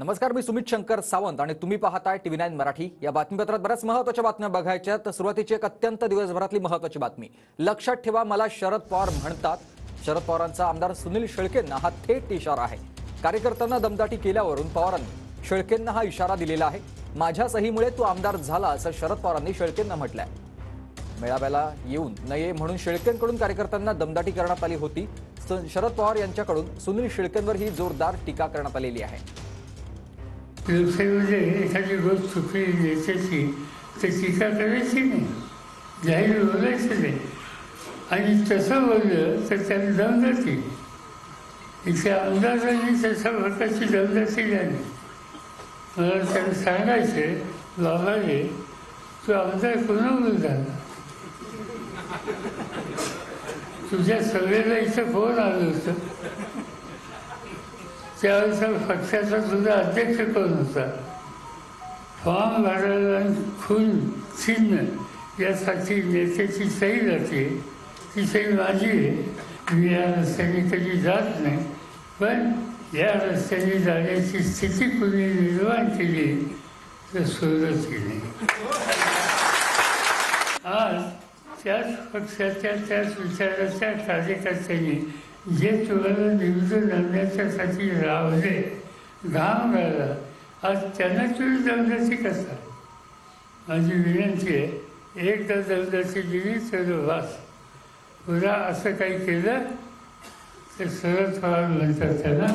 नमस्कार, मी सुमित शंकर सावंत आणि तुम्ही पाहताय TV9 मराठी। या बातमीपत्रात बऱ्याच महत्त्वाच्या बातम्या बघायच्या। तर सुरुवातीची एक अत्यंत दिवसभरातली महत्त्वाची बातमी। लक्षात ठेवा, मला शरद पवार म्हणतात। शरद पवारांचा आमदार सुनील शेळकेंना हा थेट इशारा आहे। कार्यकर्त्यांना दमदाटी केल्यावरून पवारांनी शेळकेंना हा इशारा दिलेला आहे। माझ्या सहीमुळे तू आमदार झाला असं शरद पवारांनी शेळकेंना म्हटलंय। मेळाव्याला येऊन नये म्हणून शेळकेंकडून कार्यकर्त्यांना दमदाटी करण्यात आली होती। शरद पवार यांच्याकडून सुनील शेळकेंवर ही जोरदार टीका करण्यात आलेली आहे। लोकसभेमध्ये एखादी गोष्ट चुकली नेत्याची तर टीका करायची नाही, जाहीर बोलायचं नाही। आणि तसं बोललं तर त्याला दमदाटी, इथे आमदारांनी तशा प्रकारची दमदाटी झाली। मला त्याला सांगायचे, बाबा रे तू आमदार कोणाबरोबर झाला? तुझ्या सभेला इथं फोन आलं होतं, त्यावेळेचा पक्षाचा तुझा अध्यक्ष कोण होता? फॉर्म भरायला खून चिन्ह यासाठी नेत्याची सही जाते, ती सही माझी आहे। मी या रस्त्याने कधी जात नाही, पण या रस्त्याने जाण्याची स्थिती कुणी निर्माण केली तर सोडत केली। आज त्याच पक्षाच्या त्याच विचाराच्या कार्यकर्त्यांनी जे तुम्हाला निवडून आणण्याच्यासाठी रावले, घाम गाळला, आज त्यांना तुम्ही दमदाटी करता। माझी विनंती आहे, एकदा दमदाटी दिली तर वास, पुन्हा असं काही केलं तर शरद पवार म्हणतात त्यांना।